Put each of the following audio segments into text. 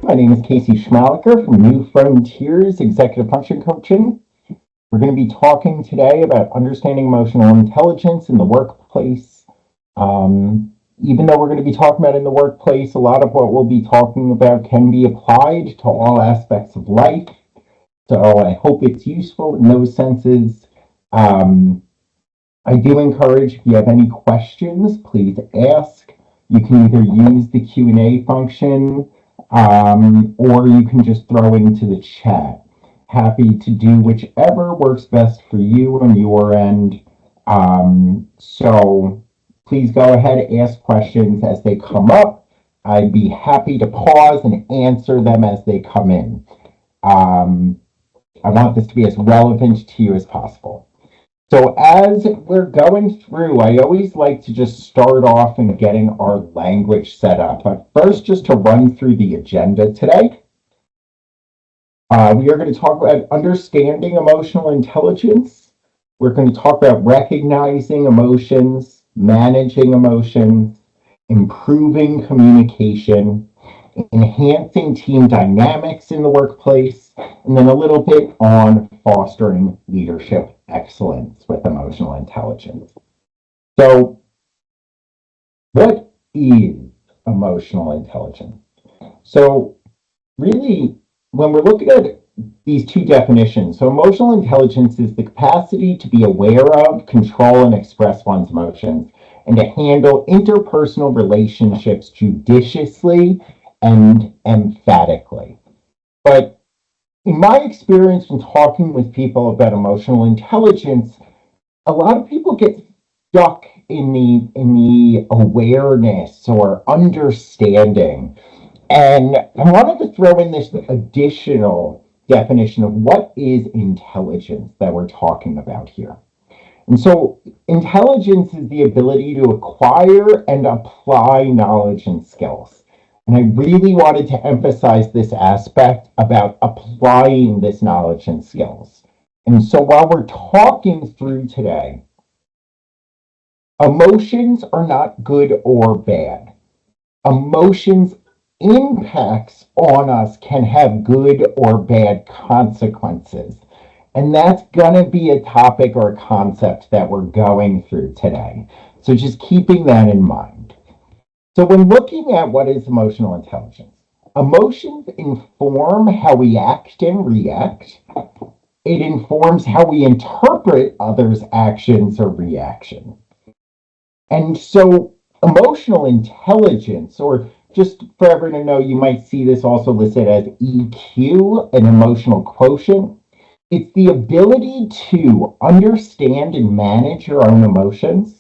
My name is Casey Schmaliker from New Frontiers Executive Function Coaching. We're going to be talking today about understanding emotional intelligence in the workplace. Even though we're going to be talking about in the workplace, a lot of what we'll be talking about can be applied to all aspects of life. So I hope it's useful in those senses. I do encourage, if you have any questions, please ask. You can either use the Q&A function or you can just throw into the chat. Happy to do whichever works best for you on your end. So please go ahead and ask questions as they come up. I'd be happy to pause and answer them as they come in. I want this to be as relevant to you as possible. So as we're going through, I always like to just start off in getting our language set up. But first, just to run through the agenda today, we are going to talk about understanding emotional intelligence. We're going to talk about recognizing emotions, managing emotions, improving communication, enhancing team dynamics in the workplace, and then a little bit on fostering leadership excellence with emotional intelligence. So, what is emotional intelligence? So, really, when we're looking at these two definitions, so emotional intelligence is the capacity to be aware of, control, and express one's emotions, and to handle interpersonal relationships judiciously and emphatically. But in my experience in talking with people about emotional intelligence, a lot of people get stuck in the awareness or understanding. And I wanted to throw in this additional definition of what is intelligence that we're talking about here. And so intelligence is the ability to acquire and apply knowledge and skills. And I really wanted to emphasize this aspect about applying this knowledge and skills. And so while we're talking through today, emotions are not good or bad. Emotions impacts on us can have good or bad consequences. And that's going to be a topic or a concept that we're going through today. So just keeping that in mind. So when looking at what is emotional intelligence, emotions inform how we act and react. It informs how we interpret others' actions or reactions. And so emotional intelligence, or just for everyone to know, you might see this also listed as EQ, an emotional quotient. It's the ability to understand and manage your own emotions,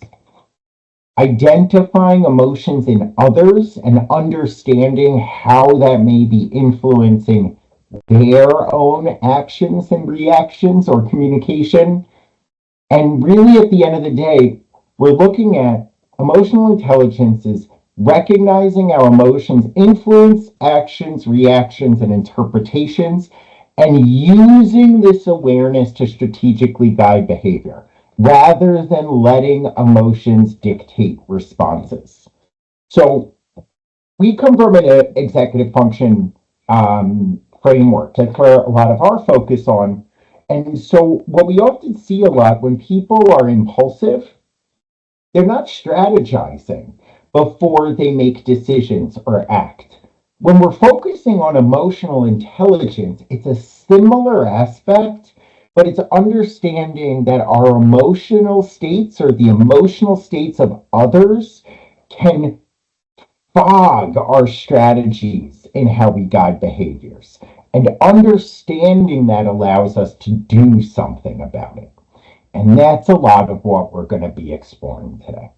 identifying emotions in others and understanding how that may be influencing their own actions and reactions or communication. And really, at the end of the day, we're looking at emotional intelligence is recognizing our emotions influence actions, reactions, and interpretations, and using this awareness to strategically guide behavior, rather than letting emotions dictate responses. So we come from an executive function framework. That's where a lot of our focus on. And so what we often see a lot when people are impulsive, they're not strategizing before they make decisions or act. When we're focusing on emotional intelligence, it's a similar aspect, but it's understanding that our emotional states or the emotional states of others can fog our strategies in how we guide behaviors. And understanding that allows us to do something about it. And that's a lot of what we're going to be exploring today.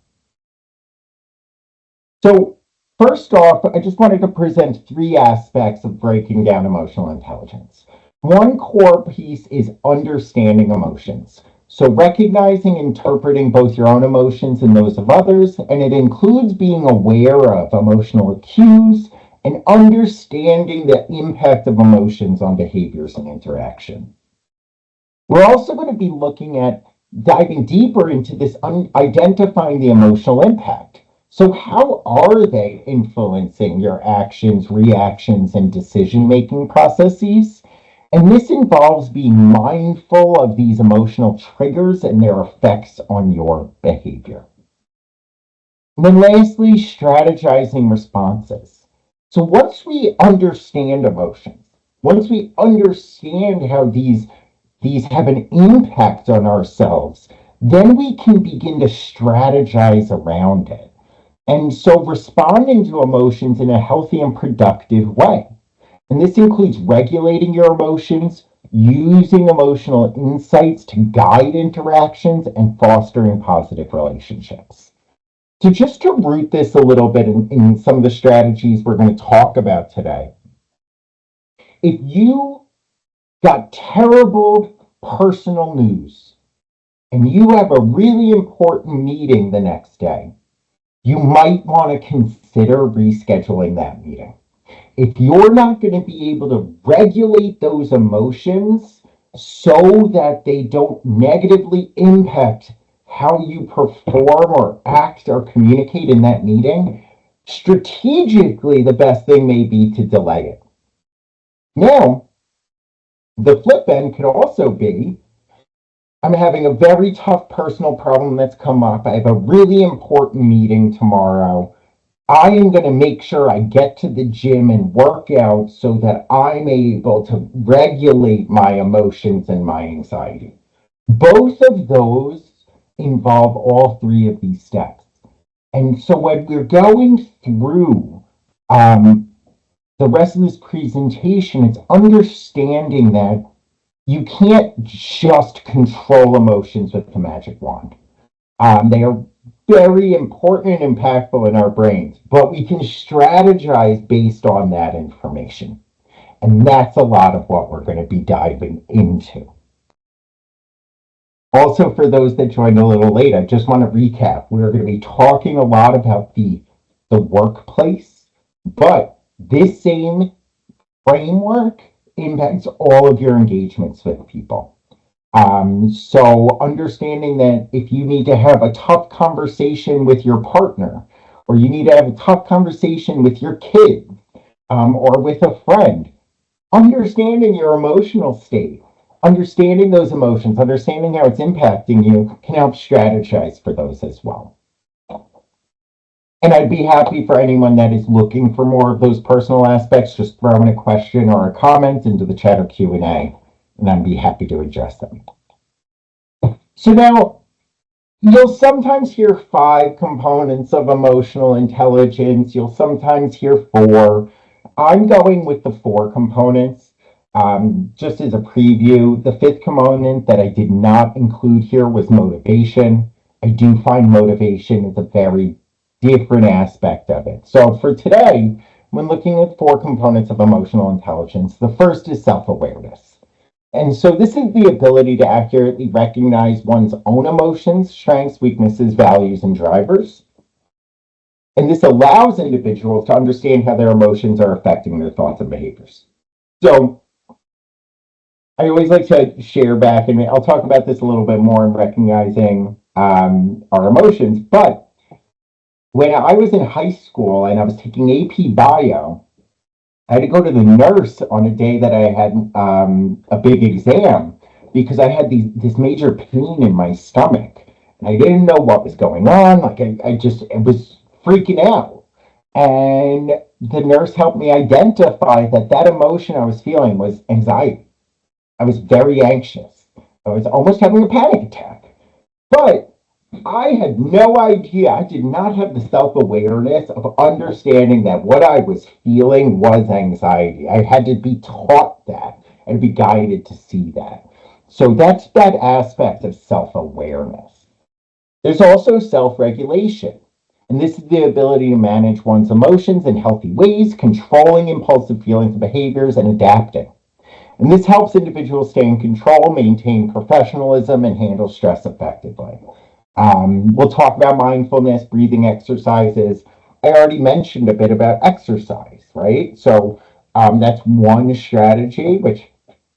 So first off, I just wanted to present three aspects of breaking down emotional intelligence. One core piece is understanding emotions. So recognizing, interpreting both your own emotions and those of others, and it includes being aware of emotional cues and understanding the impact of emotions on behaviors and interaction. We're also going to be looking at diving deeper into this identifying the emotional impact. So how are they influencing your actions, reactions, and decision-making processes? And this involves being mindful of these emotional triggers and their effects on your behavior. And then lastly, strategizing responses. So once we understand emotions, once we understand how these have an impact on ourselves, then we can begin to strategize around it. And so responding to emotions in a healthy and productive way. And this includes regulating your emotions, using emotional insights to guide interactions, and fostering positive relationships. So just to root this a little bit in some of the strategies we're going to talk about today, if you got terrible personal news and you have a really important meeting the next day, you might want to consider rescheduling that meeting. If you're not going to be able to regulate those emotions so that they don't negatively impact how you perform or act or communicate in that meeting, strategically, the best thing may be to delay it. Now, the flip end could also be I'm having a very tough personal problem that's come up. I have a really important meeting tomorrow. I am going to make sure I get to the gym and work out so that I'm able to regulate my emotions and my anxiety. Both of those involve all three of these steps. And so when we're going through the rest of this presentation, it's understanding that you can't just control emotions with the magic wand. They are very important and impactful in our brains, but we can strategize based on that information. And that's a lot of what we're going to be diving into. Also, for those that joined a little late, I just want to recap. We're going to be talking a lot about the workplace, but this same framework impacts all of your engagements with people. So understanding that if you need to have a tough conversation with your partner, or you need to have a tough conversation with your kid, or with a friend, understanding your emotional state, understanding those emotions, understanding how it's impacting you can help strategize for those as well. And I'd be happy for anyone that is looking for more of those personal aspects, just throw in a question or a comment into the chat or Q&A, and I'd be happy to address them. So now, you'll sometimes hear 5 components of emotional intelligence. You'll sometimes hear 4. I'm going with the 4 components. Just as a preview, the 5th component that I did not include here was motivation. I do find motivation is a very different aspect of it. So for today, when looking at 4 components of emotional intelligence, the first is self-awareness. And so this is the ability to accurately recognize one's own emotions, strengths, weaknesses, values, and drivers. And this allows individuals to understand how their emotions are affecting their thoughts and behaviors. So I always like to share back, and I'll talk about this a little bit more in recognizing our emotions, but when I was in high school and I was taking AP Bio, I had to go to the nurse on a day that I had a big exam because I had this major pain in my stomach. And I didn't know what was going on. Like I was freaking out. And the nurse helped me identify that emotion I was feeling was anxiety. I was very anxious. I was almost having a panic attack. But I had no idea. I did not have the self-awareness of understanding that what I was feeling was anxiety. I had to be taught that and be guided to see that. So that's that aspect of self-awareness. There's also self-regulation. And this is the ability to manage one's emotions in healthy ways, controlling impulsive feelings and behaviors, and adapting. And this helps individuals stay in control, maintain professionalism, and handle stress effectively. We'll talk about mindfulness, breathing exercises. I already mentioned a bit about exercise, right? So that's one strategy, which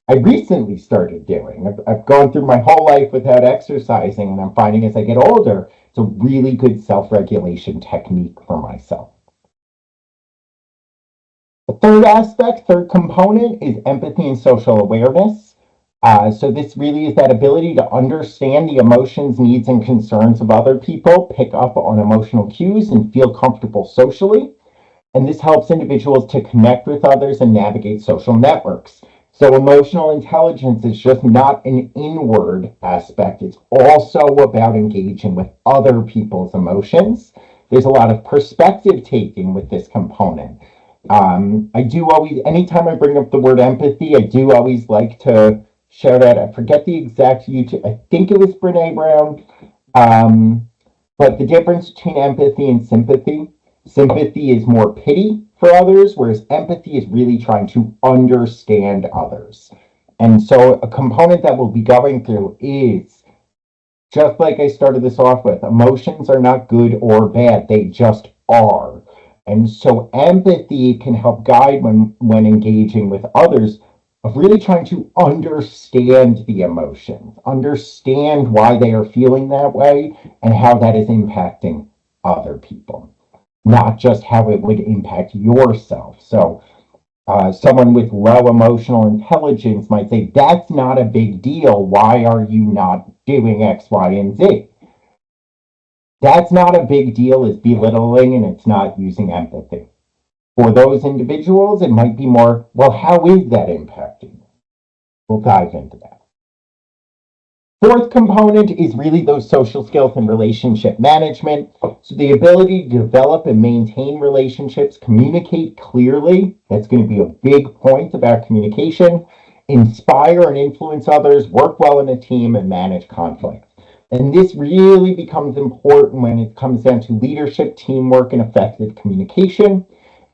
I recently started doing. I've gone through my whole life without exercising, and I'm finding as I get older, It's a really good self-regulation technique for myself. The third aspect, third component, is empathy and social awareness. So this really is that ability to understand the emotions, needs, and concerns of other people, pick up on emotional cues, and feel comfortable socially. And this helps individuals to connect with others and navigate social networks. So emotional intelligence is just not an inward aspect. It's also about engaging with other people's emotions. There's a lot of perspective taking with this component. I do always, anytime I bring up the word empathy, I do always like to shout out, I forget the exact YouTube, I think it was Brene Brown, but the difference between empathy and sympathy is more pity for others, whereas empathy is really trying to understand others. And so a component that we'll be going through is, just like I started this off with, emotions are not good or bad, they just are. And so empathy can help guide when engaging with others of really trying to understand the emotions, understand why they are feeling that way and how that is impacting other people, not just how it would impact yourself. So someone with low emotional intelligence might say, that's not a big deal. Why are you not doing X, Y, and Z? That's not a big deal, is belittling, and it's not using empathy. For those individuals, it might be more, well, how is that impacting you? We'll dive into that. Fourth component is really those social skills and relationship management. So the ability to develop and maintain relationships, communicate clearly. That's going to be a big point about communication. Inspire and influence others, work well in a team, and manage conflict. And this really becomes important when it comes down to leadership, teamwork, and effective communication.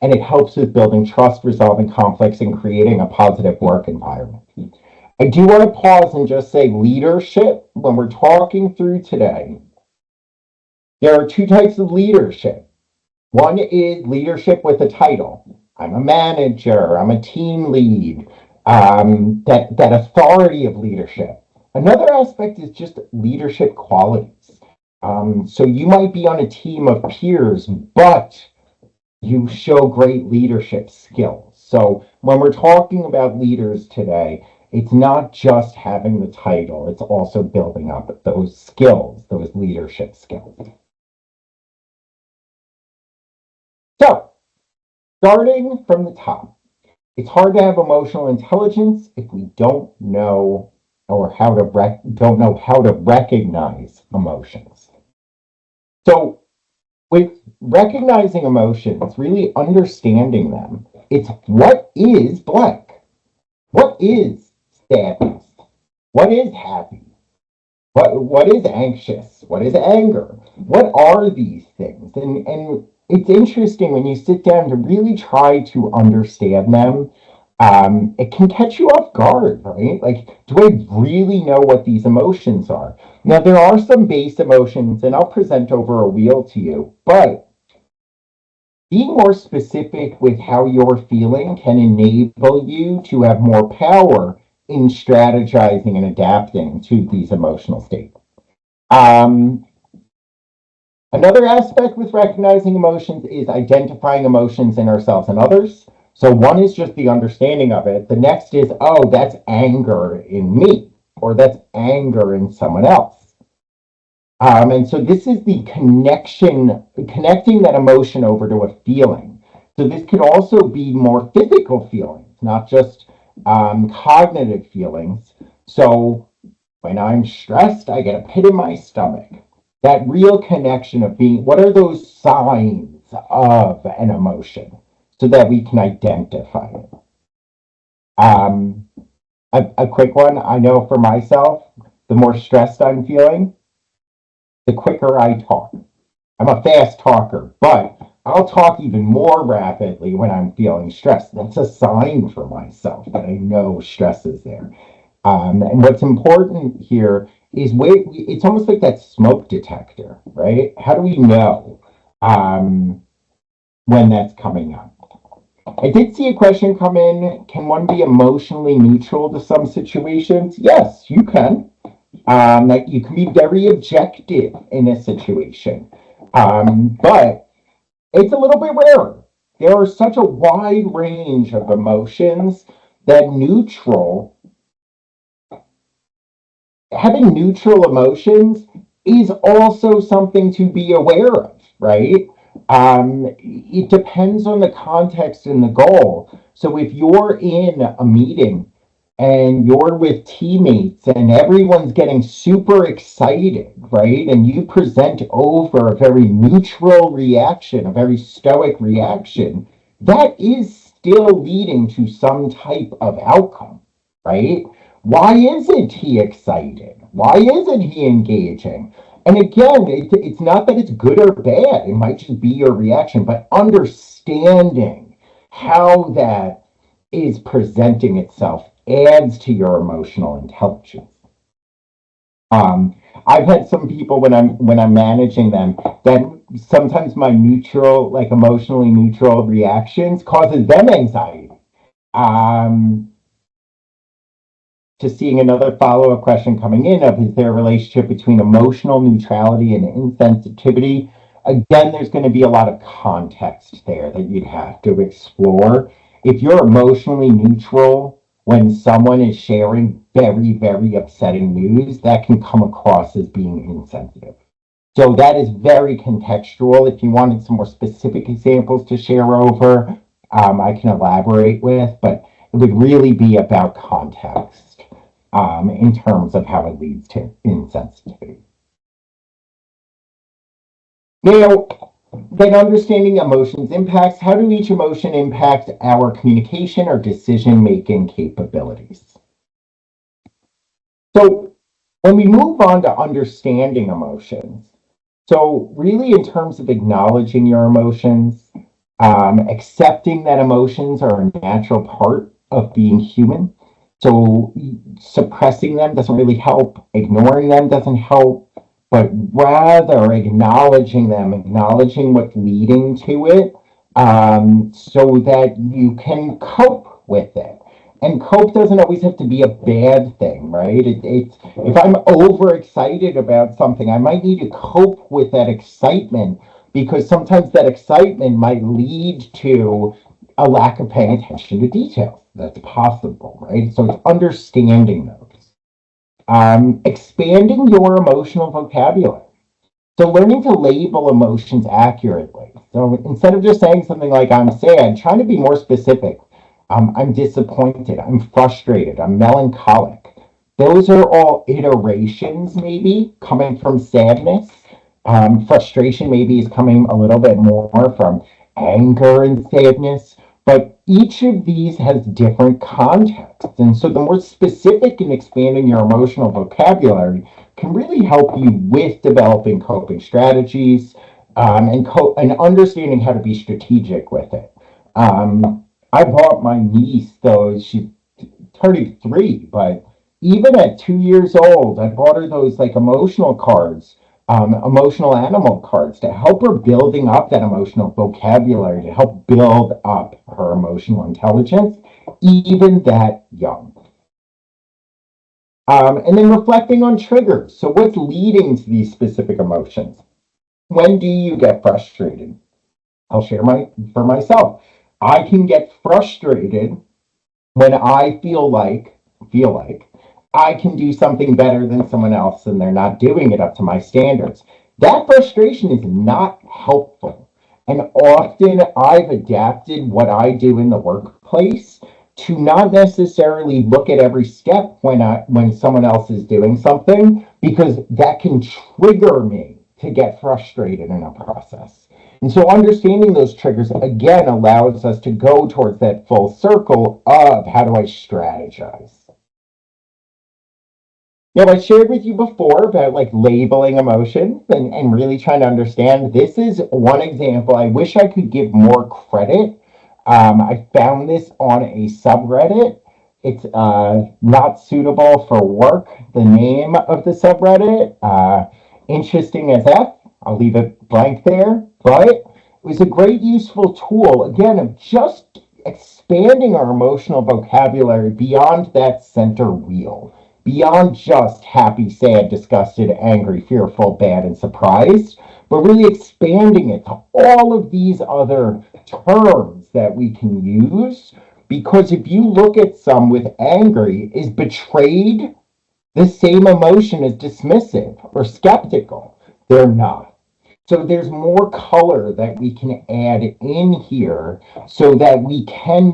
And it helps with building trust, resolving conflicts, and creating a positive work environment. I do want to pause and just say leadership, when we're talking through today, there are two types of leadership. One is leadership with a title. I'm a manager, I'm a team lead, that authority of leadership. Another aspect is just leadership qualities. So you might be on a team of peers, but you show great leadership skills. So when we're talking about leaders today, it's not just having the title, it's also building up those skills, those leadership skills. So, starting from the top, it's hard to have emotional intelligence if we don't know don't know how to recognize emotions. So, with recognizing emotions, really understanding them, it's what is blank? What is sadness? What is happy? What is anxious? What is anger? What are these things? And it's interesting when you sit down to really try to understand them. It can catch you off guard, right? Like, do I really know what these emotions are? Now, there are some base emotions, and I'll present over a wheel to you, but being more specific with how you're feeling can enable you to have more power in strategizing and adapting to these emotional states. Um, Another aspect with recognizing emotions is identifying emotions in ourselves and others. So one is just the understanding of it. The next is, oh, that's anger in me, or that's anger in someone else. And so this is the connecting that emotion over to a feeling. So this could also be more physical feelings, not just cognitive feelings. So when I'm stressed, I get a pit in my stomach. That real connection of being, what are those signs of an emotion so that we can identify it? A quick one, I know for myself, the more stressed I'm feeling, the quicker I talk. I'm a fast talker, but I'll talk even more rapidly when I'm feeling stressed. That's a sign for myself that I know stress is there. And what's important here is it's almost like that smoke detector, right? How do we know when that's coming up? I did see a question come in. Can one be emotionally neutral to some situations? Yes, you can. That you can be very objective in a situation. But it's a little bit rarer. There are such a wide range of emotions that having neutral emotions is also something to be aware of, right? It depends on the context and the goal. So if you're in a meeting and you're with teammates and everyone's getting super excited, right? And you present over a very neutral reaction, a very stoic reaction, that is still leading to some type of outcome, right? Why isn't he excited? Why isn't he engaging? And again, it's not that it's good or bad. It might just be your reaction, but understanding how that is presenting itself adds to your emotional intelligence. Um, I've had some people when I'm managing them that sometimes my neutral, like emotionally neutral reactions causes them anxiety. Um, to seeing another follow-up question coming in of is there a relationship between emotional neutrality and insensitivity? Again, there's going to be a lot of context there that you'd have to explore. If you're emotionally neutral when someone is sharing very, very upsetting news, that can come across as being insensitive. So that is very contextual. If you wanted some more specific examples to share over, I can elaborate with, but it would really be about context in terms of how it leads to insensitivity. Now, then understanding emotions impacts, how do each emotion impact our communication or decision making capabilities? So when we move on to understanding emotions, so really in terms of acknowledging your emotions, accepting that emotions are a natural part of being human. So suppressing them doesn't really help, ignoring them doesn't help, but rather acknowledging them, acknowledging what's leading to it, so that you can cope with it. And cope doesn't always have to be a bad thing, right? If I'm overexcited about something, I might need to cope with that excitement because sometimes that excitement might lead to a lack of paying attention to details. That's possible, right? So it's understanding those. Expanding your emotional vocabulary. So learning to label emotions accurately. So instead of just saying something like I'm sad, trying to be more specific. I'm disappointed. I'm frustrated. I'm melancholic. Those are all iterations, maybe coming from sadness. Frustration maybe is coming a little bit more from anger and sadness. But each of these has different contexts. And so the more specific in expanding your emotional vocabulary can really help you with developing coping strategies and understanding how to be strategic with it. I bought my niece, though she's turning 3, but even at 2 years old, I bought her those like emotional cards, emotional animal cards to help her building up that emotional vocabulary, to help build up her emotional intelligence, even that young. And then reflecting on triggers. So, what's leading to these specific emotions? When do you get frustrated? I'll share for myself. I can get frustrated when I feel like I can do something better than someone else and they're not doing it up to my standards. That frustration is not helpful. And often I've adapted what I do in the workplace to not necessarily look at every step when someone else is doing something because that can trigger me to get frustrated in a process. And so understanding those triggers again allows us to go towards that full circle of how do I strategize? Now, I shared with you before about like labeling emotions and really trying to understand. This is one example. I wish I could give more credit. I found this on a subreddit. It's not suitable for work, the name of the subreddit. Interesting as F. I'll leave it blank there. But it was a great useful tool, again, of just expanding our emotional vocabulary beyond that center wheel, beyond just happy, sad, disgusted, angry, fearful, bad, and surprised, but really expanding it to all of these other terms that we can use. Because if you look at some with angry, is betrayed the same emotion as dismissive or skeptical? They're not. So there's more color that we can add in here so that we can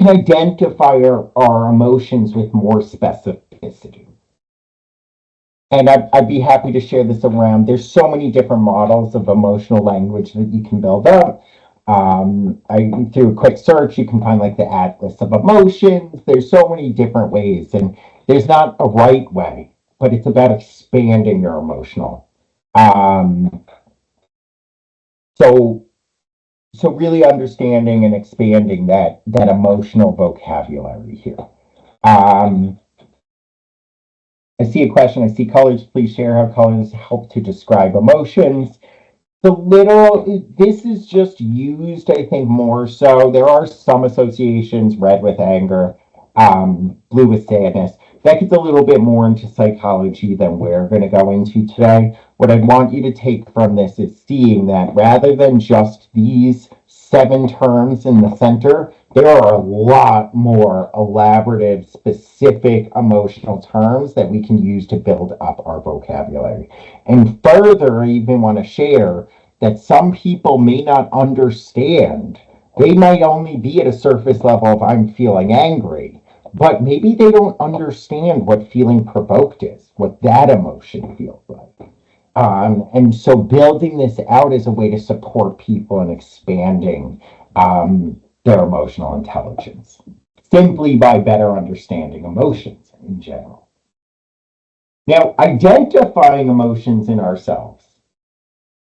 identify our emotions with more specificity. And I'd be happy to share this around. There's so many different models of emotional language that you can build up. Through a quick search, you can find like the Atlas of Emotions. There's so many different ways, and there's not a right way, but it's about expanding your emotional. Um, so, so really understanding and expanding that emotional vocabulary here. Um, I see a question. I see colors. Please share how colors help to describe emotions. This is just used, I think, more so. There are some associations, red with anger, blue with sadness. That gets a little bit more into psychology than we're going to go into today. What I want you to take from this is seeing that rather than just these 7 terms in the center, there are a lot more elaborative, specific emotional terms that we can use to build up our vocabulary. And further, I even want to share that some people may not understand. They might only be at a surface level of I'm feeling angry, but maybe they don't understand what feeling provoked is, what that emotion feels like. And so building this out is a way to support people in expanding their emotional intelligence simply by better understanding emotions in general. Now, identifying emotions in ourselves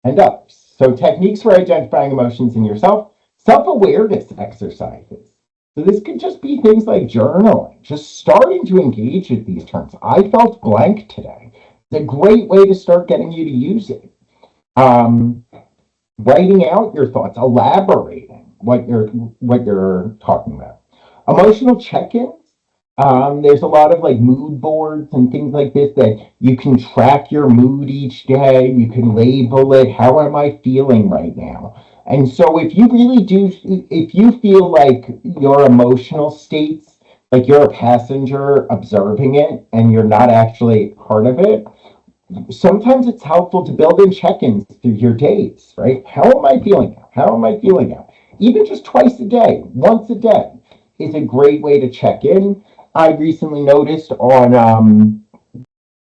and others. So techniques for identifying emotions in yourself, self-awareness exercises. So this could just be things like journaling, just starting to engage with these terms. I felt blank today. It's a great way to start getting you to use it. Writing out your thoughts, elaborating what you're talking about. Emotional check-ins. There's a lot of like mood boards and things like this that you can track your mood each day. You can label it. How am I feeling right now? And so if you feel like your emotional states, like you're a passenger observing it and you're not actually part of it, sometimes it's helpful to build in check-ins through your days, right? How am I feeling now? How am I feeling now? Even just twice a day, once a day is a great way to check in. I recently noticed on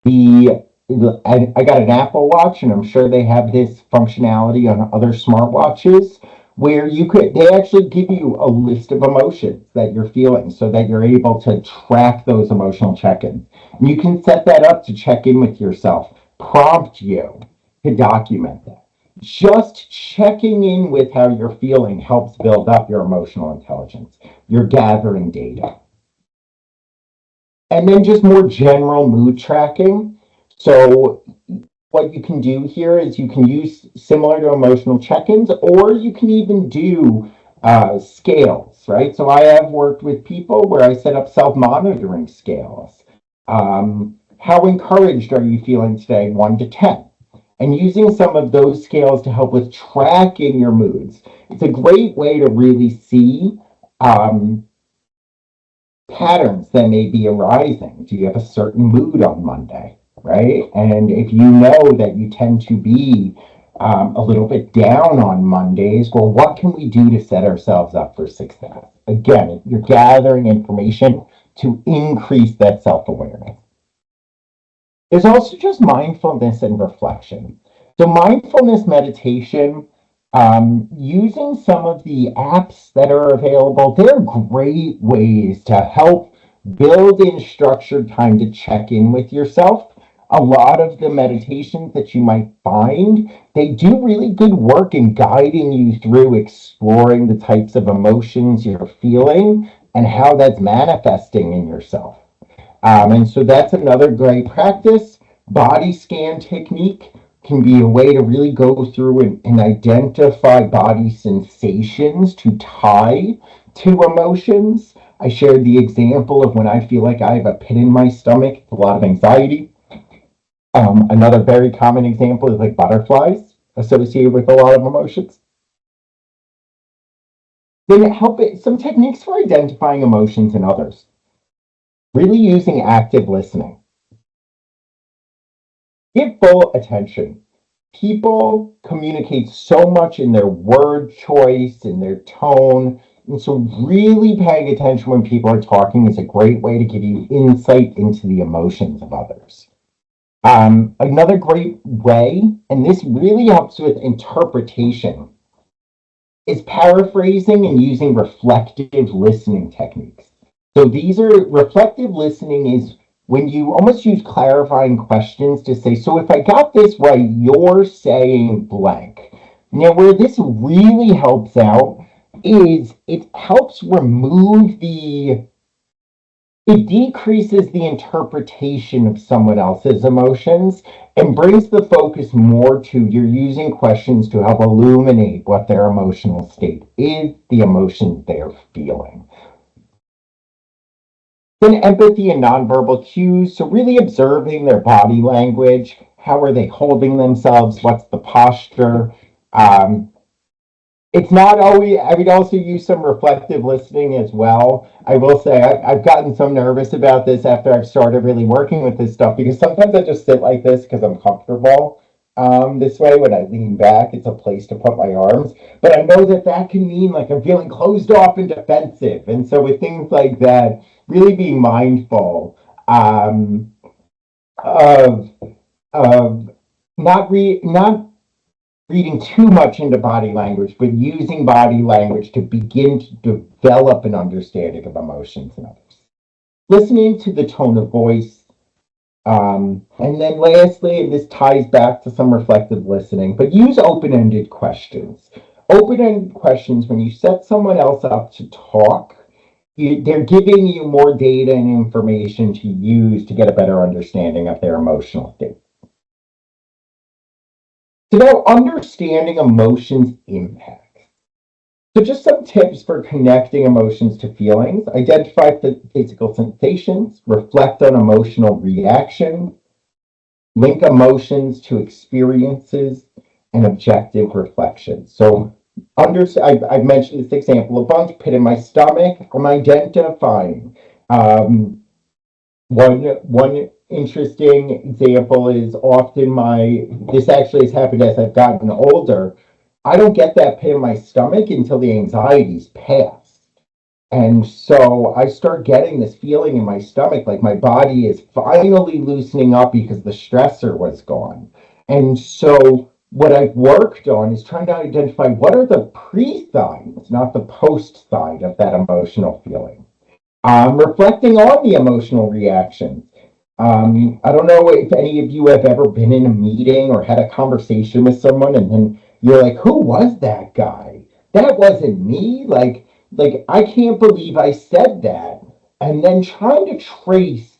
I got an Apple Watch, and I'm sure they have this functionality on other smartwatches where they actually give you a list of emotions that you're feeling so that you're able to track those emotional check-ins. And you can set that up to check in with yourself, prompt you to document that. Just checking in with how you're feeling helps build up your emotional intelligence. You're gathering data. And then just more general mood tracking. So what you can do here is you can use similar to emotional check-ins, or you can even do scales, right? So I have worked with people where I set up self-monitoring scales. How encouraged are you feeling today, 1 to 10? And using some of those scales to help with tracking your moods. It's a great way to really see patterns that may be arising. Do you have a certain mood on Monday, right? And if you know that you tend to be a little bit down on Mondays, well, what can we do to set ourselves up for success? Again, you're gathering information to increase that self-awareness. There's also just mindfulness and reflection. So mindfulness meditation, using some of the apps that are available, they're great ways to help build in structured time to check in with yourself. A lot of the meditations that you might find, they do really good work in guiding you through exploring the types of emotions you're feeling and how that's manifesting in yourself. And so that's another great practice. Body scan technique can be a way to really go through and identify body sensations to tie to emotions. I shared the example of when I feel like I have a pit in my stomach, it's a lot of anxiety. Another very common example is like butterflies associated with a lot of emotions. Then some techniques for identifying emotions in others. Really using active listening. Give full attention. People communicate so much in their word choice, in their tone. And so, really paying attention when people are talking is a great way to give you insight into the emotions of others. Another great way, and this really helps with interpretation, is paraphrasing and using reflective listening techniques. So these are reflective listening is when you almost use clarifying questions to say, so if I got this right, you're saying blank. Now, where this really helps out is it helps remove it decreases the interpretation of someone else's emotions and brings the focus more to you're using questions to help illuminate what their emotional state is, the emotions they're feeling. Then empathy and nonverbal cues. So really observing their body language. How are they holding themselves? What's the posture? Um, it's not always, I would also use some reflective listening as well. I will say I've gotten so nervous about this after I've started really working with this stuff because sometimes I just sit like this because I'm comfortable. This way, when I lean back, it's a place to put my arms. But I know that that can mean like I'm feeling closed off and defensive. And so, with things like that, really be mindful of of not reading too much into body language, but using body language to begin to develop an understanding of emotions in others. Listening to the tone of voice. And then lastly, and this ties back to some reflective listening, but use open-ended questions. Open-ended questions, when you set someone else up to talk, they're giving you more data and information to use to get a better understanding of their emotional state. So now understanding emotions impact. So just some tips for connecting emotions to feelings. Identify the physical sensations, reflect on emotional reaction, link emotions to experiences, and objective reflection. So I've mentioned this example a bunch, pit in my stomach, I'm identifying. One interesting example is often this actually has happened as I've gotten older. I don't get that pit in my stomach until the anxiety's passed. And so I start getting this feeling in my stomach like my body is finally loosening up because the stressor was gone. And so what I've worked on is trying to identify what are the pre-signs, not the post-sign of that emotional feeling. Reflecting on the emotional reactions. I don't know if any of you have ever been in a meeting or had a conversation with someone and then you're like, who was that guy? That wasn't me. Like I can't believe I said that. And then trying to trace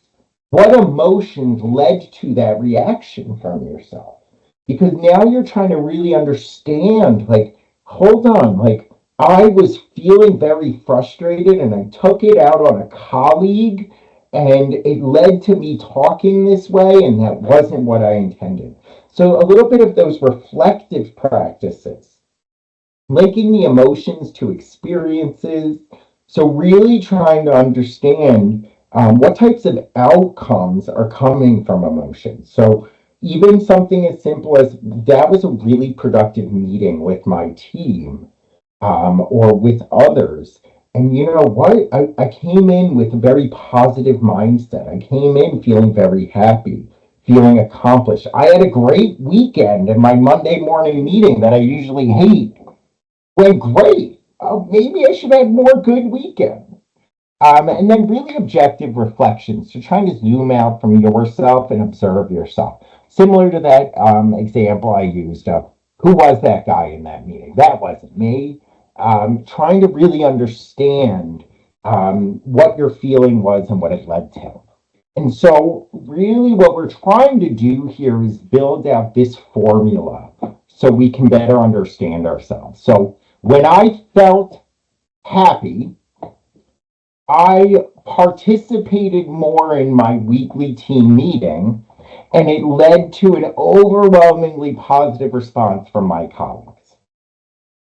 what emotions led to that reaction from yourself. Because now you're trying to really understand, like, hold on, like I was feeling very frustrated and I took it out on a colleague and it led to me talking this way and that wasn't what I intended. So a little bit of those reflective practices, linking the emotions to experiences. So really trying to understand what types of outcomes are coming from emotions. So even something as simple as that was a really productive meeting with my team or with others. And you know what? I came in with a very positive mindset. I came in feeling very happy, feeling accomplished. I had a great weekend, and my Monday morning meeting that I usually hate went great. Maybe I should have more good weekends. And then really objective reflections. So trying to zoom out from yourself and observe yourself. Similar to that example I used of who was that guy in that meeting? That wasn't me. Trying to really understand what your feeling was and what it led to. And so, really, what we're trying to do here is build out this formula so we can better understand ourselves. So, when I felt happy, I participated more in my weekly team meeting, and it led to an overwhelmingly positive response from my colleagues.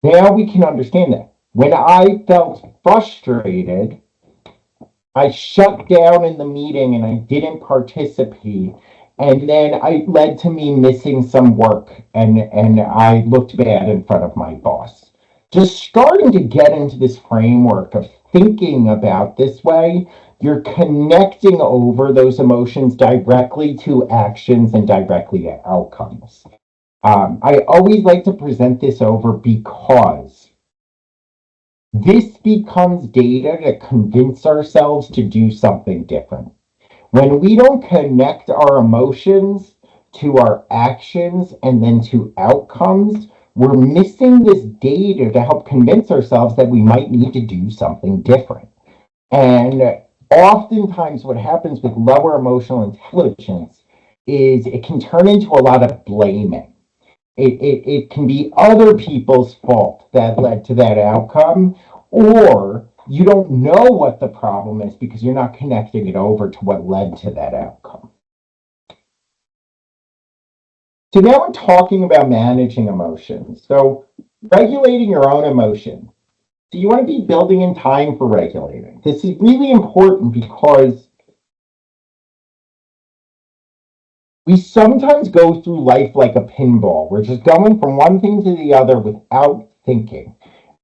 Now we can understand that. When I felt frustrated, I shut down in the meeting and I didn't participate. And then it led to me missing some work, and I looked bad in front of my boss. Just starting to get into this framework of thinking about this way, you're connecting over those emotions directly to actions and directly to outcomes. I always like to present this over because this becomes data to convince ourselves to do something different. When we don't connect our emotions to our actions and then to outcomes, we're missing this data to help convince ourselves that we might need to do something different. And oftentimes, what happens with lower emotional intelligence is it can turn into a lot of blaming. It can be other people's fault that led to that outcome, or you don't know what the problem is because you're not connecting it over to what led to that outcome. So now we're talking about managing emotions. So regulating your own emotion. So you want to be building in time for regulating. This is really important because we sometimes go through life like a pinball. We're just going from one thing to the other without thinking.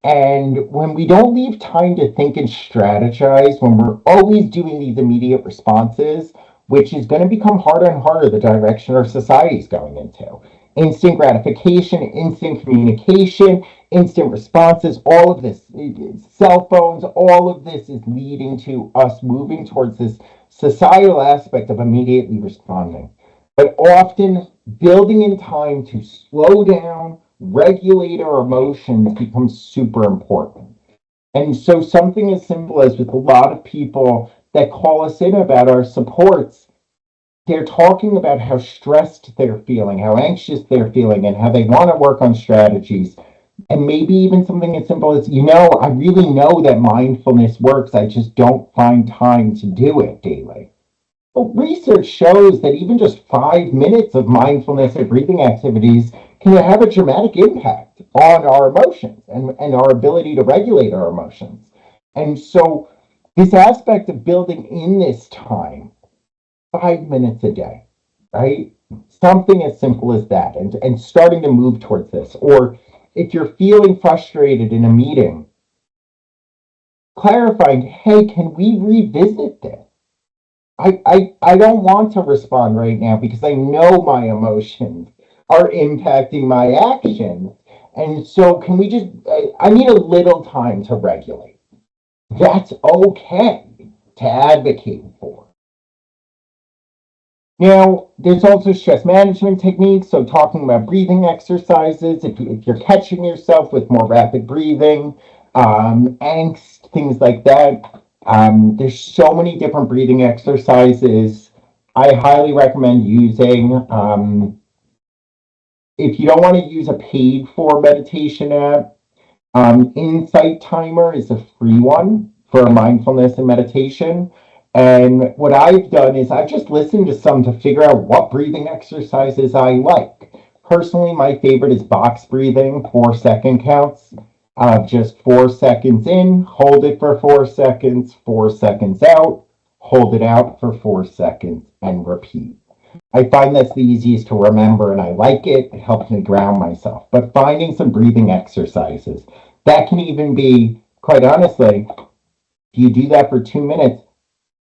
And when we don't leave time to think and strategize, when we're always doing these immediate responses, which is going to become harder and harder the direction our society is going into. Instant gratification, instant communication, instant responses, all of this, cell phones, all of this is leading to us moving towards this societal aspect of immediately responding. But often building in time to slow down, regulate our emotions becomes super important. And so something as simple as with a lot of people that call us in about our supports, they're talking about how stressed they're feeling, how anxious they're feeling, and how they want to work on strategies. And maybe even something as simple as, I really know that mindfulness works. I just don't find time to do it daily. Well, research shows that even just 5 minutes of mindfulness or breathing activities can have a dramatic impact on our emotions and our ability to regulate our emotions. And so, this aspect of building in this time, 5 minutes a day, right? Something as simple as that, and starting to move towards this. Or if you're feeling frustrated in a meeting, clarifying, hey, can we revisit this? I don't want to respond right now because I know my emotions are impacting my actions. And so, can we just, I need a little time to regulate. That's okay to advocate for. Now, there's also stress management techniques. So, talking about breathing exercises, if you're catching yourself with more rapid breathing, angst, things like that. There's so many different breathing exercises. I highly recommend using, if you don't want to use a paid for meditation app, Insight Timer is a free one for mindfulness and meditation. And what I've done is I've just listened to some to figure out what breathing exercises I like. Personally, my favorite is box breathing, 4 second counts. Just 4 seconds in, hold it for 4 seconds, 4 seconds out, hold it out for 4 seconds, and repeat. I find that's the easiest to remember and I like it. It helps me ground myself. But finding some breathing exercises, that can even be, quite honestly, if you do that for 2 minutes,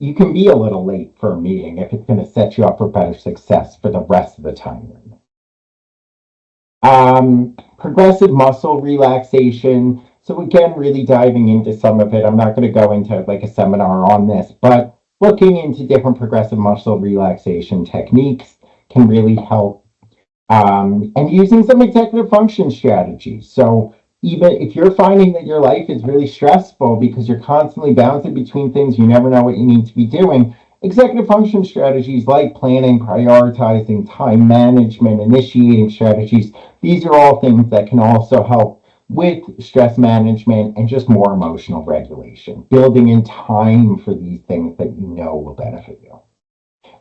you can be a little late for a meeting if it's going to set you up for better success for the rest of the time. Progressive muscle relaxation. So again, really diving into some of it. I'm not going to go into like a seminar on this, but looking into different progressive muscle relaxation techniques can really help. And using some executive function strategies. So even if you're finding that your life is really stressful because you're constantly bouncing between things, you never know what you need to be doing. Executive function strategies like planning, prioritizing, time management, initiating strategies, these are all things that can also help with stress management and just more emotional regulation, building in time for these things that you know will benefit you.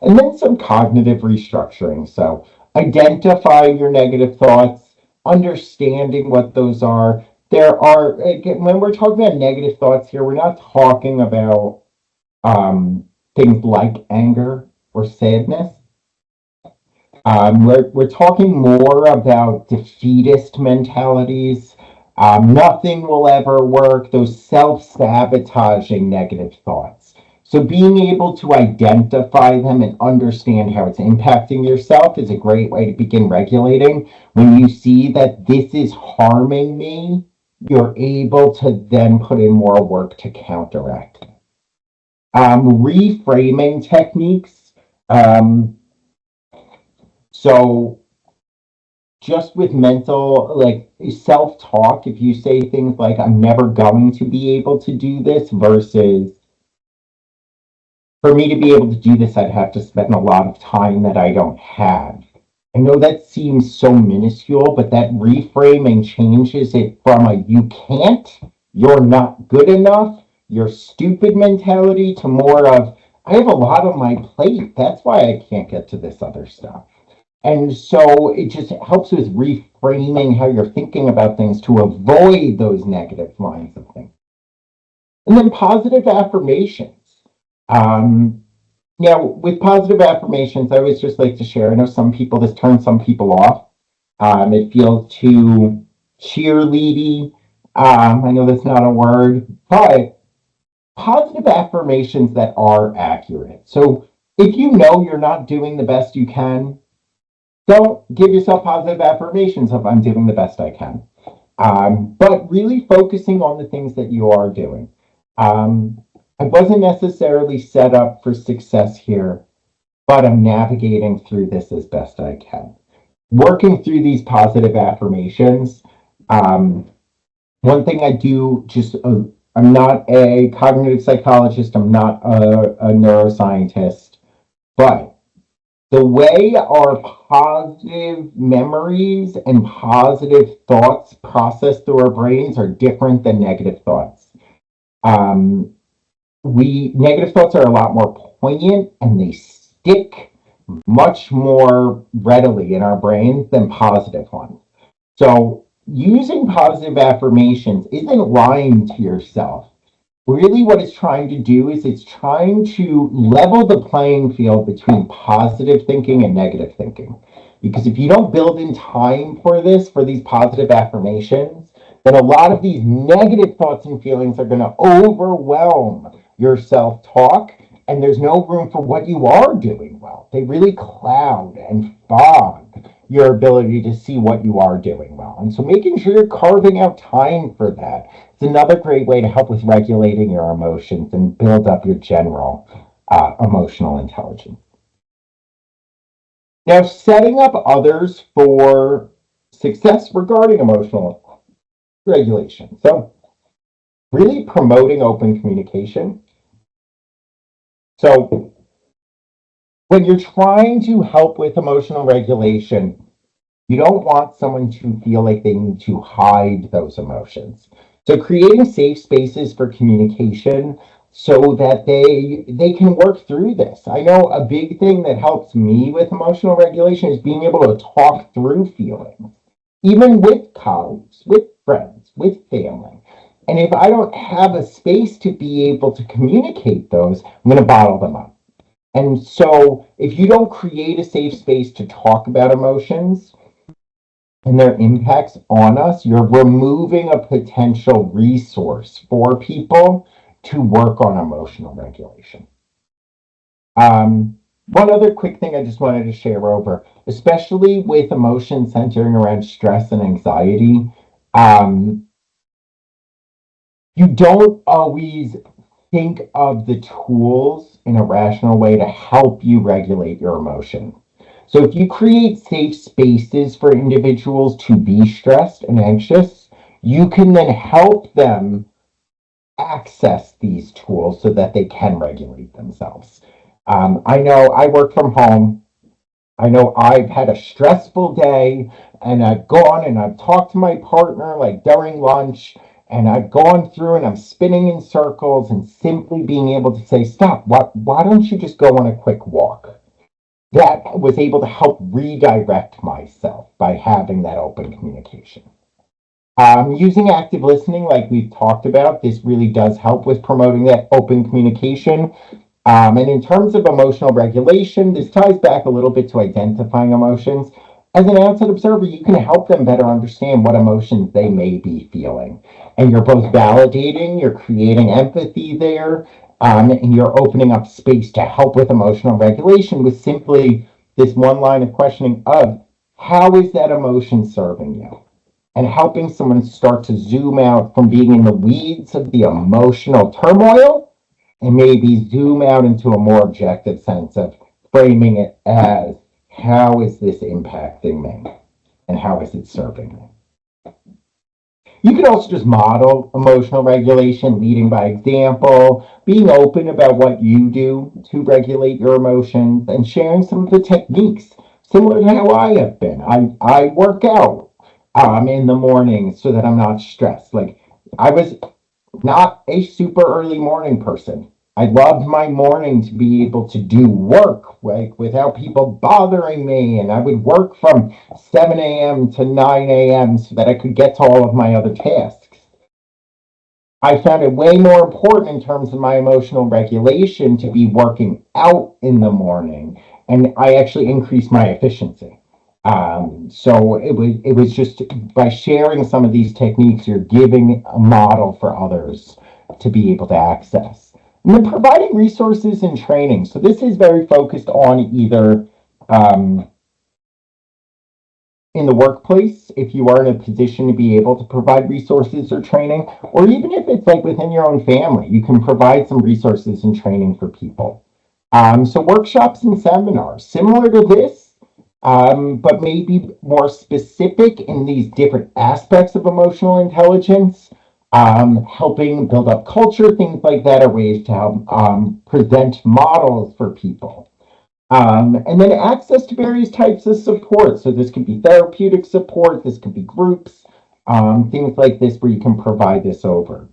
And then some cognitive restructuring. So identifying your negative thoughts, understanding what those are. There are, again, when we're talking about negative thoughts here, we're not talking about things like anger or sadness. We're talking more about defeatist mentalities. Nothing will ever work, those self sabotaging negative thoughts. So, being able to identify them and understand how it's impacting yourself is a great way to begin regulating. When you see that this is harming me, you're able to then put in more work to counteract. Reframing techniques. So, just with mental, like self talk, if you say things like, I'm never going to be able to do this, versus for me to be able to do this, I'd have to spend a lot of time that I don't have. I know that seems so minuscule, but that reframing changes it from a you can't, you're not good enough, you're stupid mentality to more of, I have a lot on my plate. That's why I can't get to this other stuff. And so it just helps with reframing how you're thinking about things to avoid those negative lines of thinking. And then positive affirmations. Um, with positive affirmations, I always just like to share. I know some people, this turns some people off. It feels too cheerleady. I know that's not a word, but positive affirmations that are accurate. So if you know you're not doing the best you can, don't give yourself positive affirmations of I'm doing the best I can. But really focusing on the things that you are doing. I wasn't necessarily set up for success here, but I'm navigating through this as best I can. Working through these positive affirmations. One thing I do just, I'm not a cognitive psychologist, I'm not a neuroscientist, but the way our positive memories and positive thoughts process through our brains are different than negative thoughts. Um, we Negative thoughts are a lot more poignant and they stick much more readily in our brains than positive ones. So using positive affirmations isn't lying to yourself. Really, what it's trying to do is it's trying to level the playing field between positive thinking and negative thinking. Because if you don't build in time for this, for these positive affirmations, then a lot of these negative thoughts and feelings are going to overwhelm your self talk, and there's no room for what you are doing well. They really cloud and fog your ability to see what you are doing well. And so making sure you're carving out time for that. It's another great way to help with regulating your emotions and build up your general emotional intelligence. Now, setting up others for success regarding emotional regulation. So, really promoting open communication. So, when you're trying to help with emotional regulation, you don't want someone to feel like they need to hide those emotions. So creating safe spaces for communication so that they can work through this. I know a big thing that helps me with emotional regulation is being able to talk through feelings, even with colleagues, with friends, with family. And if I don't have a space to be able to communicate those, I'm going to bottle them up. And so if you don't create a safe space to talk about emotions, and their impacts on us, you're removing a potential resource for people to work on emotional regulation. One other quick thing I just wanted to share over, especially with emotions centering around stress and anxiety, you don't always think of the tools in a rational way to help you regulate your emotions. So if you create safe spaces for individuals to be stressed and anxious, you can then help them access these tools so that they can regulate themselves. I know I work from home. I know I've had a stressful day. and I've gone and I've talked to my partner like during lunch, and I've gone through and I'm spinning in circles, and simply being able to say, stop, why don't you just go on a quick walk? That was able to help redirect myself by having that open communication. Using active listening, like we've talked about, this really does help with promoting that open communication. And in terms of emotional regulation, this ties back a little bit to identifying emotions. As an outside observer, you can help them better understand what emotions they may be feeling. And you're both validating, you're creating empathy there, and you're opening up space to help with emotional regulation with simply this one line of questioning of how is that emotion serving you? And helping someone start to zoom out from being in the weeds of the emotional turmoil and maybe zoom out into a more objective sense of framing it as how is this impacting me and how is it serving me. You can also just model emotional regulation, leading by example, being open about what you do to regulate your emotions, and sharing some of the techniques similar to how I have been. I work out in the morning so that I'm not stressed. Like, I was not a super early morning person. I loved my morning to be able to do work like without people bothering me, and I would work from 7 a.m. to 9 a.m. so that I could get to all of my other tasks. I found it way more important in terms of my emotional regulation to be working out in the morning, and I actually increased my efficiency. So it was just by sharing some of these techniques, you're giving a model for others to be able to access. And then providing resources and training. So this is very focused on either um, in the workplace, if you are in a position to be able to provide resources or training, or even if it's like within your own family, you can provide some resources and training for people. So workshops and seminars, similar to this, but maybe more specific in these different aspects of emotional intelligence, helping build up culture, things like that are ways to help present models for people. And then access to various types of support. So this could be therapeutic support, this could be groups, things like this where you can provide this over.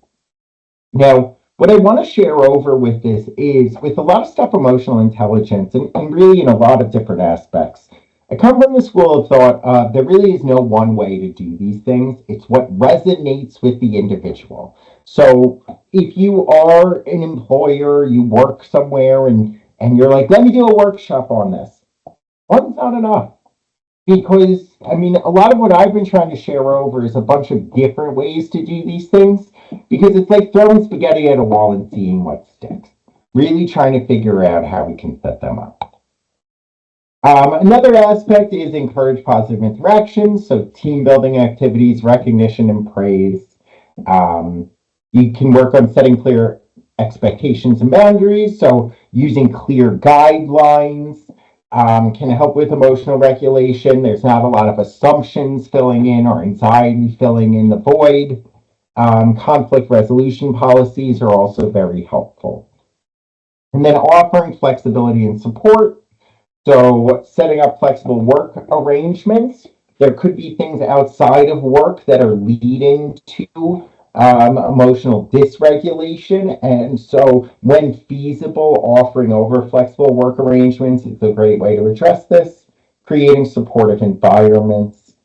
Now, what I want to share over with this is with a lot of stuff, emotional intelligence, and really in a lot of different aspects. I come from the school of thought there really is no one way to do these things. It's what resonates with the individual. So if you are an employer, you work somewhere, and you're like, let me do a workshop on this. One's not enough. Because, I mean, a lot of what I've been trying to share over is a bunch of different ways to do these things. Because it's like throwing spaghetti at a wall and seeing what sticks. Really trying to figure out how we can set them up. Another aspect is encourage positive interactions. So, team building activities, recognition, and praise. Um, you can work on setting clear expectations and boundaries. So, using clear guidelines can help with emotional regulation. There's not a lot of assumptions filling in or anxiety filling in the void. Conflict resolution policies are also very helpful. And then offering flexibility and support. So, setting up flexible work arrangements. There could be things outside of work that are leading to emotional dysregulation. And so, when feasible, offering over flexible work arrangements is a great way to address this, creating supportive environments,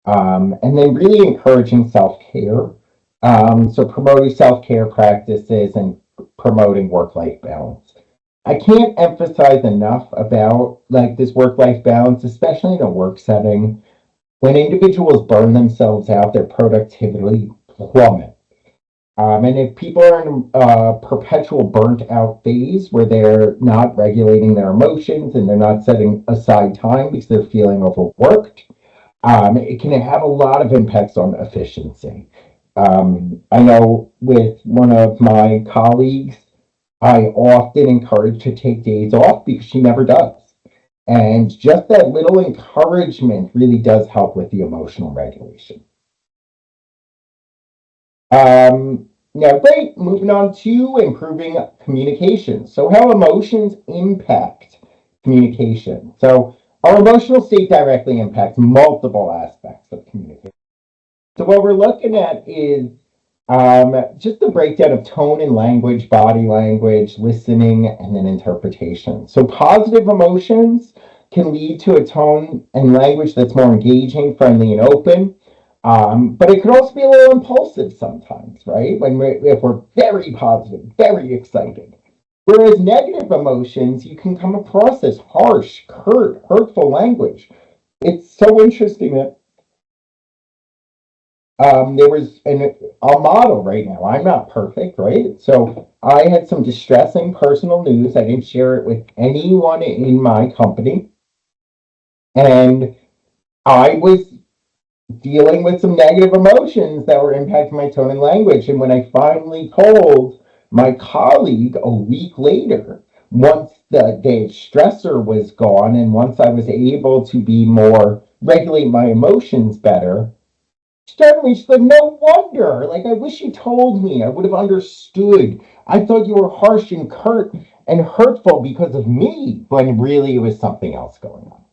and then really encouraging self care. So, promoting self care practices and promoting work life balance. I can't emphasize enough about like this work-life balance, especially in a work setting. When individuals burn themselves out, their productivity plummets. And if people are in a perpetual burnt out phase where they're not regulating their emotions and they're not setting aside time because they're feeling overworked, it can have a lot of impacts on efficiency. I know with one of my colleagues, I often encourage to take days off because she never does. And just that little encouragement really does help with the emotional regulation. Now, great. Moving on to improving communication. So, how emotions impact communication. So, Our emotional state directly impacts multiple aspects of communication. So what we're looking at is just the breakdown of tone and language, body language, listening, and then interpretation. So positive emotions can lead to a tone and language that's more engaging, friendly, and open. But it could also be a little impulsive sometimes, right? If we're very positive, very excited. Whereas negative emotions, you can come across as harsh, curt, hurtful language. It's so interesting that there was a model right now. I'm not perfect, right? So I had some distressing personal news. I didn't share it with anyone in my company. And I was dealing with some negative emotions that were impacting my tone and language. And when I finally told my colleague a week later, once the stressor was gone and once I was able to be more regulate my emotions better, suddenly she's like, no wonder. Like, I wish you told me. I would have understood. I thought you were harsh and curt and hurtful because of me, when really it was something else going on.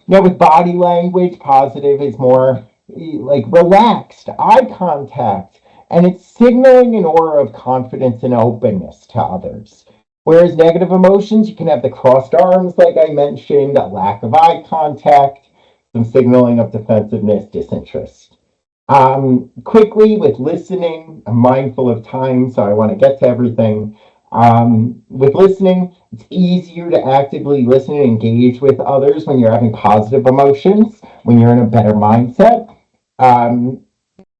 Now, with body language, positive is more like relaxed, eye contact, and it's signaling an aura of confidence and openness to others. Whereas negative emotions, you can have the crossed arms, like I mentioned, a lack of eye contact, some signaling of defensiveness, disinterest. Quickly with listening, I'm mindful of time, so I want to get to everything. With listening, it's easier to actively listen and engage with others when you're having positive emotions, when you're in a better mindset. Um,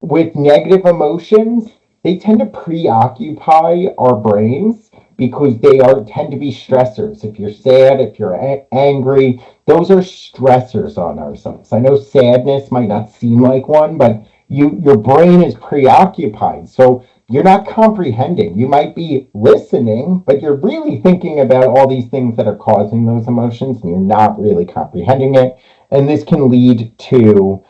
with negative emotions, they tend to preoccupy our brains because they are tend to be stressors. If you're sad, if you're angry, those are stressors on ourselves. I know sadness might not seem like one, but your brain is preoccupied. So you're not comprehending. You might be listening, but you're really thinking about all these things that are causing those emotions, and you're not really comprehending it. And this can lead to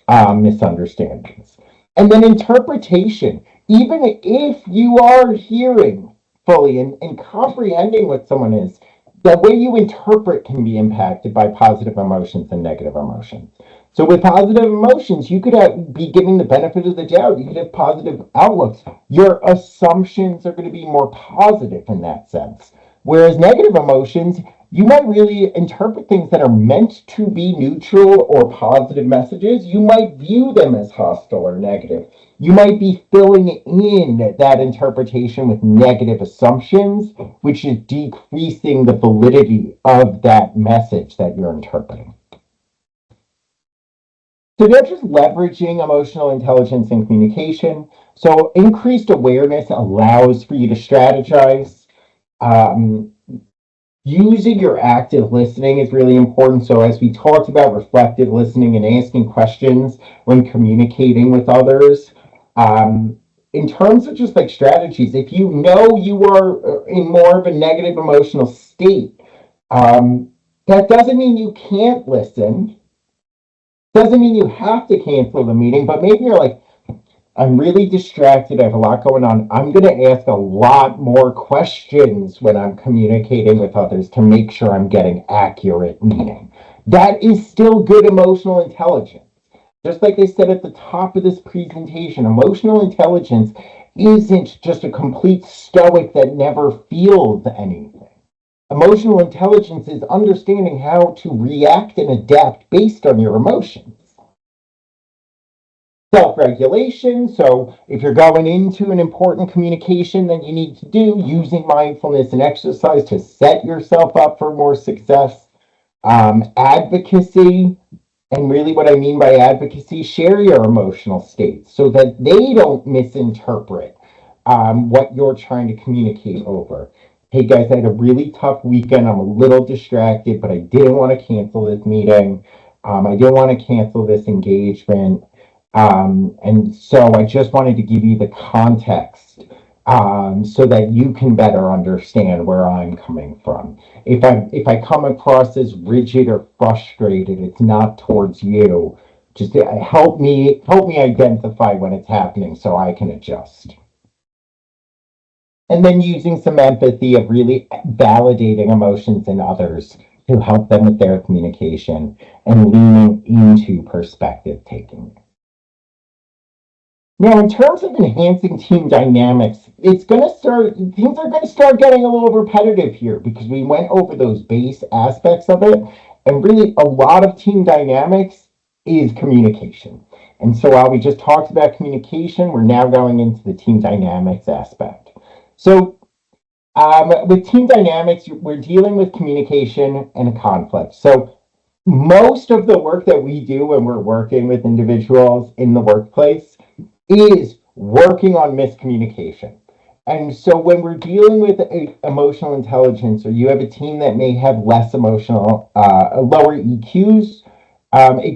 misunderstandings. And then interpretation. Even if you are hearing fully and comprehending what someone is, the way you interpret can be impacted by positive emotions and negative emotions. So with positive emotions, you could be giving the benefit of the doubt. You could have positive outlooks. Your assumptions are going to be more positive in that sense. Whereas negative emotions, you might really interpret things that are meant to be neutral or positive messages. You might view them as hostile or negative. You might be filling in that interpretation with negative assumptions, which is decreasing the validity of that message that you're interpreting. So they're just leveraging emotional intelligence in communication. So increased awareness allows for you to strategize. Um, Using your active listening is really important. So as we talked about reflective listening and asking questions when communicating with others, um, in terms of just like strategies, if you know you are in more of a negative emotional state, um, that doesn't mean you can't listen. Doesn't mean you have to cancel the meeting, but maybe you're like, I'm really distracted. I have a lot going on. I'm going to ask a lot more questions when I'm communicating with others to make sure I'm getting accurate meaning. That is still good emotional intelligence. Just like they said at the top of this presentation, emotional intelligence isn't just a complete stoic that never feels anything. Emotional intelligence is understanding how to react and adapt based on your emotions. Self-regulation. So if you're going into an important communication that you need to do, using mindfulness and exercise to set yourself up for more success. Advocacy. And really, what I mean by advocacy, share your emotional states so that they don't misinterpret what you're trying to communicate over. Hey guys, I had a really tough weekend. I'm a little distracted, but I didn't want to cancel this meeting. I didn't want to cancel this engagement. And so I just wanted to give you the context so that you can better understand where I'm coming from. If I come across as rigid or frustrated, it's not towards you. Just help me identify when it's happening so I can adjust. And then using some empathy of really validating emotions in others to help them with their communication and leaning into perspective taking. Now, in terms of enhancing team dynamics, things are going to start getting a little repetitive here because we went over those base aspects of it. And really, a lot of team dynamics is communication. And so while we just talked about communication, we're now going into the team dynamics aspect. So with team dynamics, we're dealing with communication and conflict. So most of the work that we do when we're working with individuals in the workplace is working on miscommunication. And so when we're dealing with emotional intelligence, or you have a team that may have less lower EQs,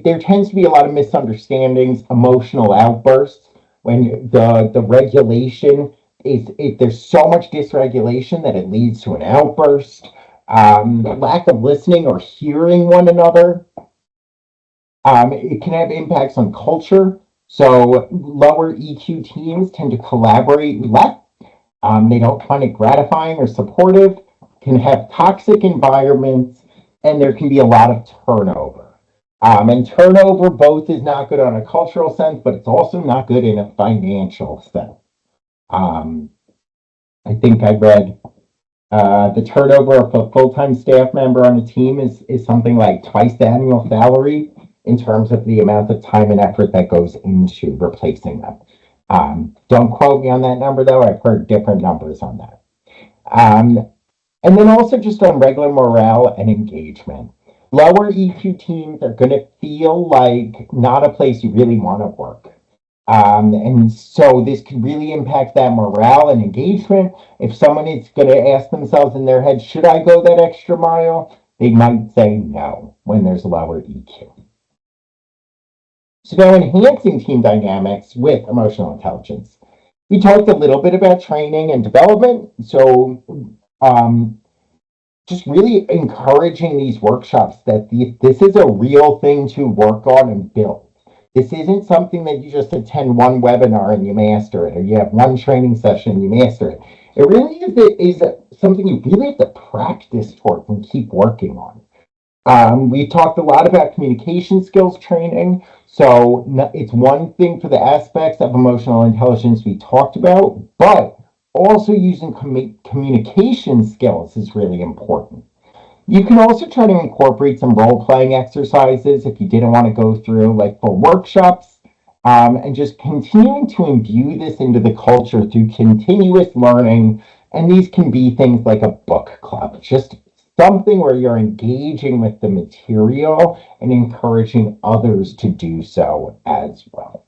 there tends to be a lot of misunderstandings, emotional outbursts when the regulation there's so much dysregulation that it leads to an outburst, lack of listening or hearing one another. It can have impacts on culture. So lower EQ teams tend to collaborate less. They don't find it gratifying or supportive, can have toxic environments, and there can be a lot of turnover. And turnover both is not good on a cultural sense, but it's also not good in a financial sense. I think I read the turnover of a full-time staff member on a team is something like twice the annual salary in terms of the amount of time and effort that goes into replacing them. Don't quote me on that number, though. I've heard different numbers on that. And then also just on regular morale and engagement. Lower EQ teams are going to feel like not a place you really want to work. And so this could really impact that morale and engagement. If someone is going to ask themselves in their head, should I go that extra mile? They might say no when there's lower EQ. So now enhancing team dynamics with emotional intelligence. We talked a little bit about training and development. So just really encouraging these workshops that this is a real thing to work on and build. This isn't something that you just attend one webinar and you master it, or you have one training session and you master it. It really is something you really have to practice towards and keep working on. We talked a lot about communication skills training. So it's one thing for the aspects of emotional intelligence we talked about, but also using communication skills is really important. You can also try to incorporate some role-playing exercises if you didn't want to go through like full workshops, and just continuing to imbue this into the culture through continuous learning. And these can be things like a book club, just something where you're engaging with the material and encouraging others to do so as well.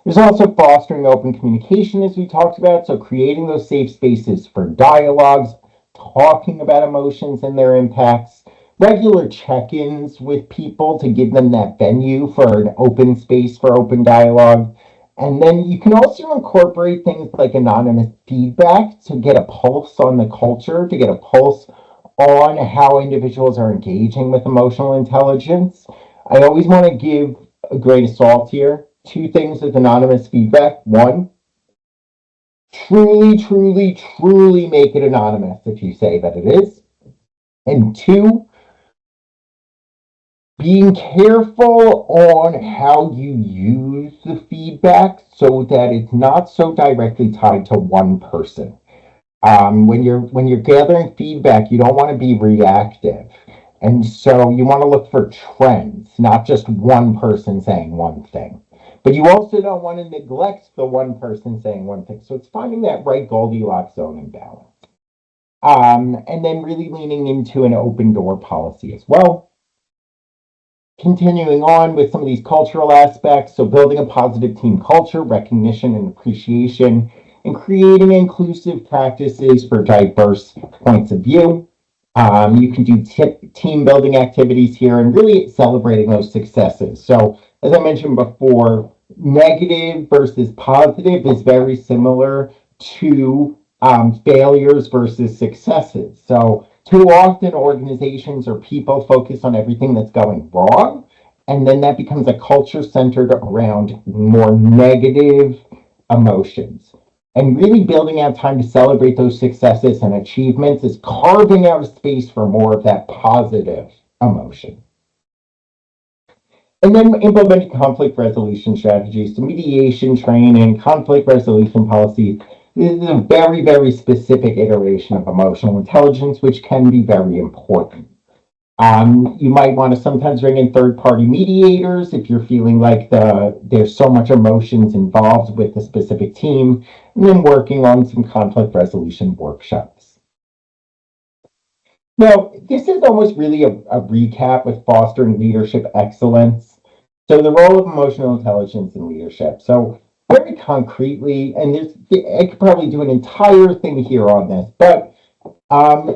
There's also fostering open communication, as we talked about, so creating those safe spaces for dialogues, talking about emotions and their impacts, regular check-ins with people to give them that venue for an open space for open dialogue. And then you can also incorporate things like anonymous feedback to get a pulse on the culture, to get a pulse on how individuals are engaging with emotional intelligence. I always want to give a grain of salt here. Two things with anonymous feedback. One, truly make it anonymous if you say that it is. And two, being careful on how you use the feedback so that it's not so directly tied to one person. When you're gathering feedback, you don't want to be reactive. And so you want to look for trends, not just one person saying one thing. But you also don't want to neglect the one person saying one thing. So it's finding that right Goldilocks zone and balance. And then really leaning into an open door policy as well. Continuing on with some of these cultural aspects, so building a positive team culture, recognition and appreciation, and creating inclusive practices for diverse points of view. You can do team building activities here and really celebrating those successes. So as I mentioned before, negative versus positive is very similar to failures versus successes. So too often organizations or people focus on everything that's going wrong, and then that becomes a culture centered around more negative emotions. And really building out time to celebrate those successes and achievements is carving out a space for more of that positive emotion. And then implementing conflict resolution strategies, so mediation training, conflict resolution policy. This is a very, very specific iteration of emotional intelligence, which can be very important. You might want to sometimes bring in third-party mediators if you're feeling like there's so much emotions involved with a specific team, and then working on some conflict resolution workshops. Now, this is almost really a recap with fostering leadership excellence. So the role of emotional intelligence in leadership. So very concretely, and I could probably do an entire thing here on this, but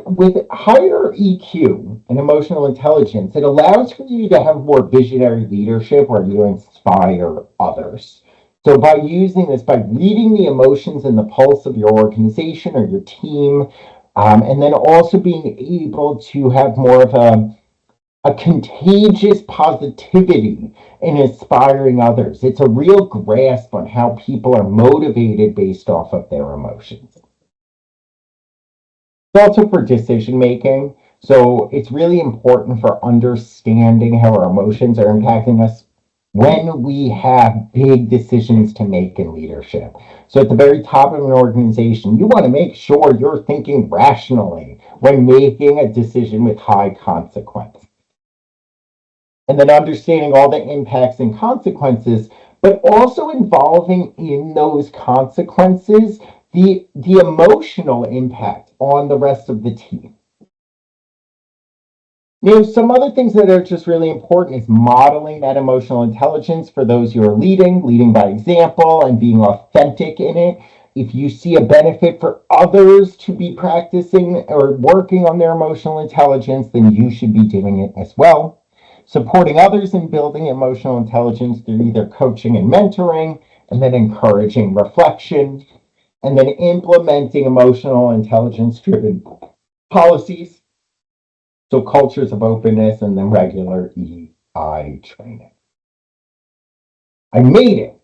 with higher EQ and emotional intelligence, it allows for you to have more visionary leadership where you inspire others. So by using this, by reading the emotions and the pulse of your organization or your team, and then also being able to have more of a contagious positivity in inspiring others. It's a real grasp on how people are motivated based off of their emotions. It's also for decision making. So it's really important for understanding how our emotions are impacting us when we have big decisions to make in leadership. So at the very top of an organization, you want to make sure you're thinking rationally when making a decision with high consequence. And then understanding all the impacts and consequences, but also involving in those consequences the emotional impact on the rest of the team. Some other things that are just really important is modeling that emotional intelligence for those you are leading by example and being authentic in it. If you see a benefit for others to be practicing or working on their emotional intelligence, then you should be doing it as well. Supporting others in building emotional intelligence through either coaching and mentoring, and then encouraging reflection, and then implementing emotional intelligence-driven policies. So cultures of openness, and then regular EI training. I made it.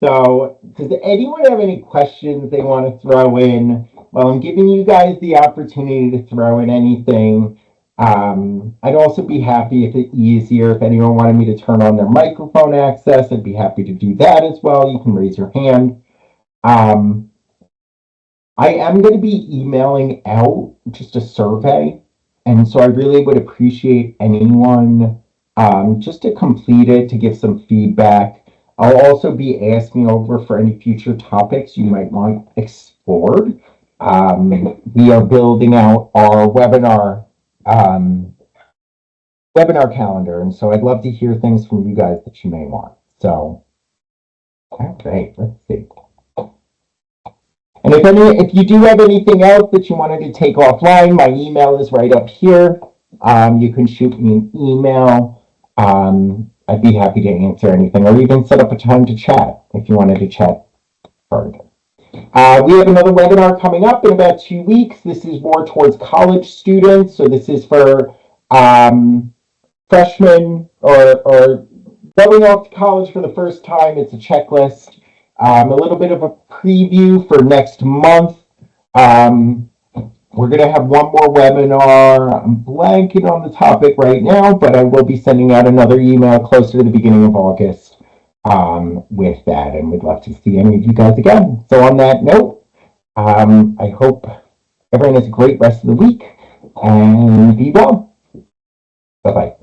So does anyone have any questions they want to throw in? Well, I'm giving you guys the opportunity to throw in anything. I'd also be happy if it's easier, if anyone wanted me to turn on their microphone access, I'd be happy to do that as well. You can raise your hand. I am going to be emailing out just a survey. And so I really would appreciate anyone just to complete it, to give some feedback. I'll also be asking over for any future topics you might want explored. We are building out our webinar calendar, and so I'd love to hear things from you guys that you may want. So, all right, let's see. And if you do have anything else that you wanted to take offline, my email is right up here. You can shoot me an email. I'd be happy to answer anything, or even set up a time to chat if you wanted to chat further. We have another webinar coming up in about 2 weeks. This is more towards college students. So this is for freshmen or going off to college for the first time. It's a checklist. A little bit of a preview for next month. We're going to have one more webinar. I'm blanking on the topic right now, but I will be sending out another email closer to the beginning of August with that, and we'd love to see any of you guys again. So on that note, I hope everyone has a great rest of the week, and be well. Bye-bye.